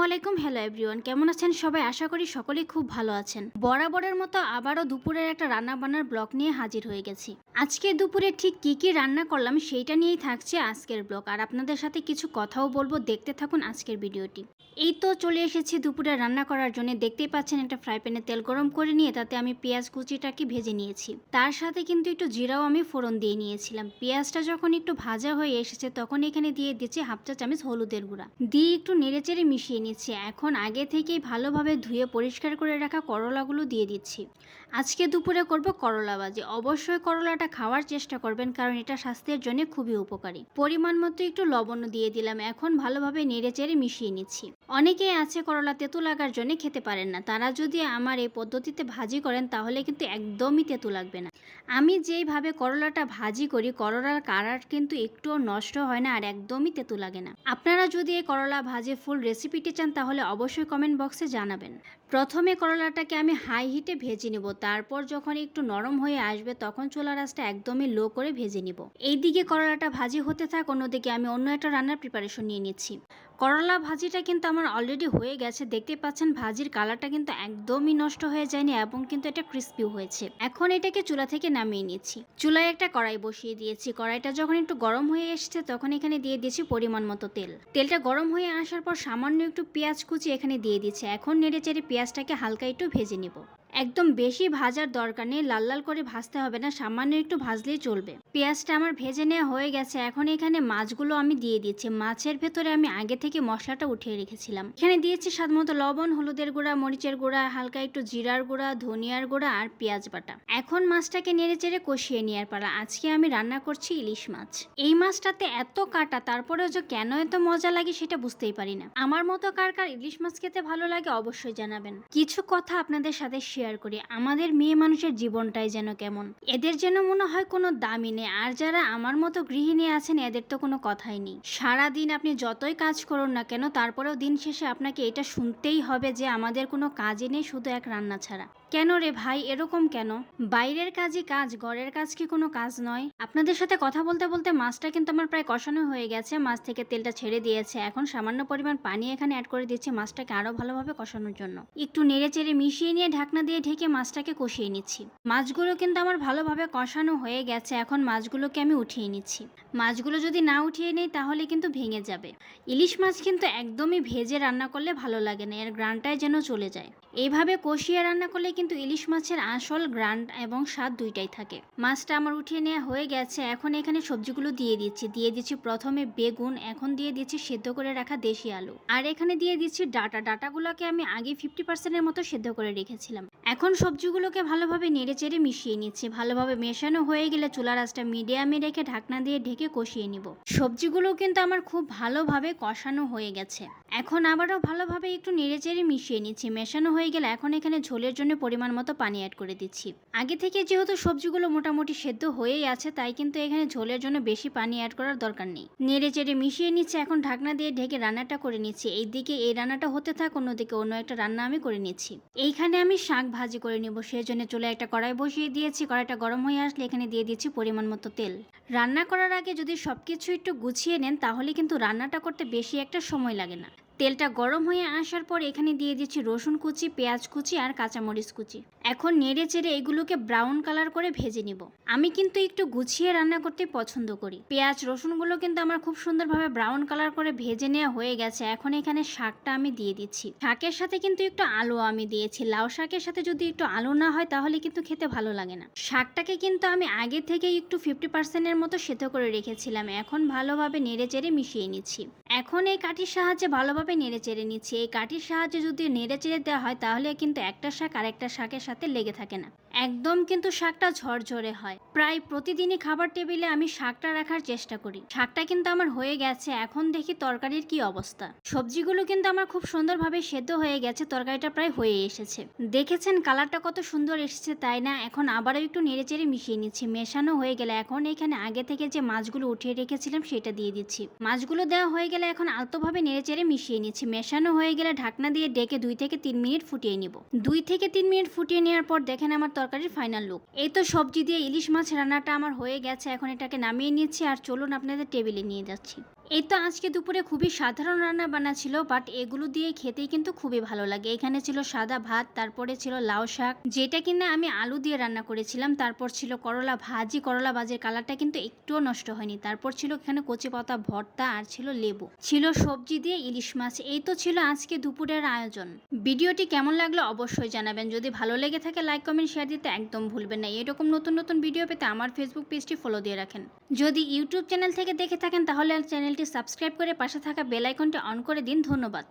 আলাইকুম। Hello everyone, কেমন আছেন সবাই? আশা করি সকলেই খুব ভালো আছেন। বরাবরের মতো আবারও দুপুরের একটা রান্না বান্নার ব্লগ নিয়ে হাজির হয়ে গেছি। আজকে দুপুরে ঠিক কি রান্না করলাম সেইটা নিয়েই থাকছে আজকের ব্লগ, আর আপনাদের সাথে কিছু কথাও বলবো। দেখতে থাকুন আজকের ভিডিওটি। এই তো চলে এসেছি দুপুরে রান্না করার জন্য। দেখতেই পাচ্ছেন একটা ফ্রাই প্যানে তেল গরম করে নিয়ে তাতে আমি পেঁয়াজ কুচিটাকে ভেজে নিয়েছি। তার সাথে কিন্তু একটু জিরাও আমি ফোড়ন দিয়ে নিয়েছিলাম। পেঁয়াজটা যখন একটু ভাজা হয়ে এসেছে তখন এখানে দিয়ে দিচ্ছি হাফ চা চামচ হলুদের গুঁড়া, দিয়ে একটু নেড়েচেড়ে মিশিয়ে নিচ্ছি। এখন আগে থেকেই ভালোভাবে ধুয়ে পরিষ্কার করে রাখা করলাগুলো দিয়ে দিচ্ছি। আজকে দুপুরে করব করলা ভাজি। অবশ্যই করলাটা খাওয়ার চেষ্টা করবেন, কারণ এটা স্বাস্থ্যের জন্য খুবই উপকারী। পরিমাণ মতো একটু লবণ দিয়ে দিলাম। এখন ভালোভাবে নেড়েচেড়ে মিশিয়ে নিচ্ছি। অনেকেই আছে করলা তেতো লাগার জন্য খেতে পারেন না, তারা যদি আমার এই পদ্ধতিতে ভাজি করেন তাহলে কিন্তু একদমই তেতো লাগবে না। আমি যেইভাবে করলাটা ভাজি করি, করলার কালার কিন্তু একটুও নষ্ট হয় না আর একদমই তেতো লাগে না। আপনারা যদি এই করলা ভাজি ফুল রেসিপিটি চান তাহলে অবশ্যই কমেন্ট বক্সে জানাবেন। প্রথমে করলাটাকে আমি হাই হিটে ভেজে নিব, তারপর যখন একটু নরম হয়ে আসবে তখন চুলার আঁচটা একদমই লো করে ভেজে নিব। এইদিকে করলাটা ভাজি হতে থাক, অন্যদিকে আমি অন্য একটা রান্নার প্রিপারেশন নিয়ে নিচ্ছি। করলা ভাজিটা কিন্তু আমার অলরেডি হয়ে গেছে। দেখতে পাচ্ছেন ভাজির কালারটা কিন্তু একদমই নষ্ট হয়ে যায়নি এবং কিন্তু এটা ক্রিস্পিও হয়েছে। এখন এটাকে চুলা থেকে নামিয়ে নিচ্ছি। চুলায় একটা কড়াই বসিয়ে দিয়েছি। কড়াইটা যখন একটু গরম হয়ে এসেছে তখন এখানে দিয়ে দিয়েছি পরিমাণ মতো তেল। তেলটা গরম হয়ে আসার পর সামান্য একটু পেঁয়াজ কুচি এখানে দিয়ে দিচ্ছি। এখন নেড়েচেড়ে পেঁয়াজটাকে হালকা একটু ভেজে নিব। একদম বেশি ভাজার দরকার নেই, লাল লাল করে ভাজতে হবে না, সামান্য একটু ভাজলেই চলবে। পেঁয়াজটা আমার ভেজে নেওয়া হয়ে গেছে। এখন এখানে মাছগুলো আমি দিয়ে দিচ্ছি। মাছের ভেতরে আমি আগে থেকে মশলাটা উঠিয়ে রেখেছিলাম। এখানে দিয়েছি স্বাদমতো লবণ, হলুদের গুঁড়া, মরিচের গুঁড়া, হালকা একটু জিরার গুঁড়া, ধনিয়ার গুঁড়া আর পেঁয়াজ বাটা। এখন মাছটাকে নেড়েচেড়ে কষিয়ে নেওয়ার পালা। আজকে আমি রান্না করছি ইলিশ মাছ। এই মাছটাতে এত কাটা, তারপরেও যে কেন এত মজা লাগে সেটা বুঝতেই পারি না। আমার মতো কার কার ইলিশ মাছ খেতে ভালো লাগে অবশ্যই জানাবেন। কিছু কথা আপনাদের সাথে শেয়ার করি। আমাদের মেয়ে মানুষের জীবনটাই যেন কেমন, এদের যেন মনে হয় কোনো দামই নেই। আর যারা আমার মতো গৃহিণী আছেন এদের তো কোনো কথাই নেই। সারাদিন আপনি যতই কাজ করুন না কেন, তারপরেও দিন শেষে আপনাকে এটা শুনতেই হবে যে আমাদের কোনো কাজই নেই, শুধু এক রান্না ছাড়া। কেন রে ভাই, এরকম কেন? বাইরের কাজই কাজ, ঘরের কাজ কি কোনো কাজ নয়? আপনাদের সাথে কথা বলতে বলতে মাছটা কিন্তু আমার প্রায় কষানো হয়ে গেছে। মাছ থেকে তেলটা ছেড়ে দিয়েছে। এখন সামান্য পরিমাণ পানি এখানে অ্যাড করে দিচ্ছি মাছটাকে আরো ভালোভাবে কষানোর জন্য। একটু নেড়ে চেড়ে মিশিয়ে নিয়ে ঢাকনা দিয়ে ঢেকে মাছটাকে কষিয়ে নিচ্ছি। মাছগুলো কিন্তু আমার ভালোভাবে কষানো হয়ে গেছে। এখন মাছগুলোকে আমি উঠিয়ে নিচ্ছি। মাছগুলো যদি না উঠিয়ে নেই তাহলে কিন্তু ভেঙে যাবে। ইলিশ মাছ কিন্তু একদমই ভেজে রান্না করলে ভালো লাগে না, এর গ্রানটাই যেন চলে যায়। এইভাবে কষিয়ে রান্না করলে কিন্তু ইলিশ মাছের আসল গ্রান এবং স্বাদ দুইটাই থাকে। মাছটা আমার উঠিয়ে নেওয়া হয়ে গেছে। এখন এখানে সবজিগুলো দিয়ে দিচ্ছি প্রথমে বেগুন, এখন দিয়ে দিচ্ছি সেদ্ধ করে রাখা দেশি আলু, আর এখানে দিয়ে দিচ্ছি ডাটাগুলোকে আমি আগে 50%-এর মতো সেদ্ধ করে রেখেছিলাম। এখন সবজিগুলোকে ভালোভাবে নেড়েচেড়ে মিশিয়ে নিচ্ছি। ভালোভাবে মেশানো হয়ে গেলে চুলার আঁচটা মিডিয়ামে রেখে ঢাকনা দিয়ে ঢেকে কষিয়ে নিব। সবজিগুলো কিন্তু আমার খুব ভালোভাবে কষানো হয়ে গেছে। এখন আবারও ভালোভাবে একটু নেড়েচেড়ে মিশিয়ে নিচ্ছি। মেশানো হয়ে গেলে এখন এখানে ঝোলের জন্য পরিমাণ মতো পানি অ্যাড করে দিচ্ছি। আগে থেকে যেহেতু সবজিগুলো মোটামুটি সেদ্ধ হয়েই আছে, তাই কিন্তু এখানে ঝোলের জন্য বেশি পানি অ্যাড করার দরকার নেই। নেড়েচেড়ে মিশিয়ে নিচ্ছি। এখন ঢাকনা দিয়ে ঢেকে রান্নাটা করে নিচ্ছি। এইদিকে এই রান্নাটা হতে থাক, অন্যদিকে অন্য একটা রান্না আমি করে নিচ্ছি। এইখানে আমি শাক ভাজি করে নিব, সেই জন্য চুলে একটা কড়াই বসিয়ে দিয়েছি। কড়াইটা গরম হয়ে আসলে এখানে দিয়ে দিচ্ছি পরিমাণ মতো তেল। রান্না করার আগে যদি সবকিছু একটু গুছিয়ে নেন তাহলে কিন্তু রান্নাটা করতে বেশি একটা সময় লাগে না। তেলটা গরম হয়ে আসার পর এখানে দিয়ে দিচ্ছি রসুন কুচি, পেঁয়াজ কুচি আর কাঁচামরিচ কুচি। এখন নেড়ে চেড়ে এগুলোকে ব্রাউন কালার করে ভেজে নিব। আমি কিন্তু একটু গুছিয়ে রান্না করতে পছন্দ করি। পেঁয়াজ রসুনগুলো কিন্তু আমার খুব সুন্দরভাবে ব্রাউন কালার করে ভেজে নেওয়া হয়ে গেছে। এখন এখানে শাকটা আমি দিয়ে দিচ্ছি। শাকের সাথে কিন্তু একটু আলু আমি দিয়েছি। লাউ শাকের সাথে যদি একটু আলু না হয় তাহলে কিন্তু খেতে ভালো লাগে না। শাকটাকে কিন্তু আমি আগে থেকে একটু 50%-এর মতো সেদ্ধ করে রেখেছিলাম। এখন ভালোভাবে নেড়ে চেড়ে মিশিয়ে নিচ্ছি। এখন এই কাঠির সাহায্যে ভালোভাবে নেড়ে চেড়ে নিচ্ছি। এই কাঠির সাহায্যে যদি নেড়ে চেড়ে দেওয়া হয় তাহলে কিন্তু একটা শাক আরেকটা শাকের সাথে লেগে থাকে না, একদম কিন্তু শাকটা ঝরঝরে হয়। প্রায় প্রতিদিনই খাবার টেবিলে আমি শাকটা রাখার চেষ্টা করি। শাকটা কিন্তু আমার হয়ে গেছে। এখন দেখি তরকারির কি অবস্থা। সবজিগুলো কিন্তু আমার খুব সুন্দরভাবে সেদ্ধ হয়ে গেছে। তরকারিটা প্রায় হয়ে এসেছে। দেখেছেন কালারটা কত সুন্দর এসেছে, তাই না? এখন আবারও একটু নেড়ে চেড়ে মিশিয়ে নিচ্ছি। মেশানো হয়ে গেলে এখন এখানে আগে থেকে যে মাছগুলো উঠিয়ে রেখেছিলাম সেটা দিয়ে দিচ্ছি। মাছগুলো দেওয়া হয়ে গেলে এখন আলতোভাবে নেড়ে চেড়ে মিশিয়ে নিচ্ছি। মেশানো হয়ে গেলে ঢাকনা দিয়ে ডেকে 2 থেকে 3 মিনিট ফুটিয়ে নিব। 2 থেকে 3 মিনিট ফুটিয়ে নেওয়ার পর দেখেন আমার তরকারির ফাইনাল লুক। এই তো সবজি দিয়ে ইলিশ মাছ রান্নাটা আমার হয়ে গেছে। এখন এটাকে নামিয়ে নিচ্ছি আর চলুন আপনাদের টেবিলে নিয়ে যাচ্ছি। এই তো আজকে দুপুরে খুবই সাধারণ রান্না বান্না ছিল, বাট এগুলো দিয়ে খেতেই কিন্তু খুবই ভালো লাগে। এখানে ছিল সাদা ভাত, তারপরে ছিল লাউ শাক, যেটা কিনা আমি আলু দিয়ে রান্না করেছিলাম। তারপর ছিল করলা ভাজি, করলা ভাজির কালারটা কিন্তু একটুও নষ্ট হয়নি। তারপর ছিল এখানে কচি পাতা ভর্তা, আর ছিল লেবু, ছিল সবজি দিয়ে ইলিশ মাছ। এই তো ছিল আজকে দুপুরের আয়োজন। ভিডিওটি কেমন লাগলো অবশ্যই জানাবেন। যদি ভালো লেগে থাকে লাইক কমেন্ট শেয়ার দিতে একদম ভুলবেন না। এরকম নতুন নতুন ভিডিও পেতে আমার ফেসবুক পেজটি ফলো দিয়ে রাখেন। যদি ইউটিউব চ্যানেল থেকে দেখে থাকেন তাহলে চ্যানেলটি সাবস্ক্রাইব করে পাশে থাকা বেল আইকনটি অন করে দিন। ধন্যবাদ।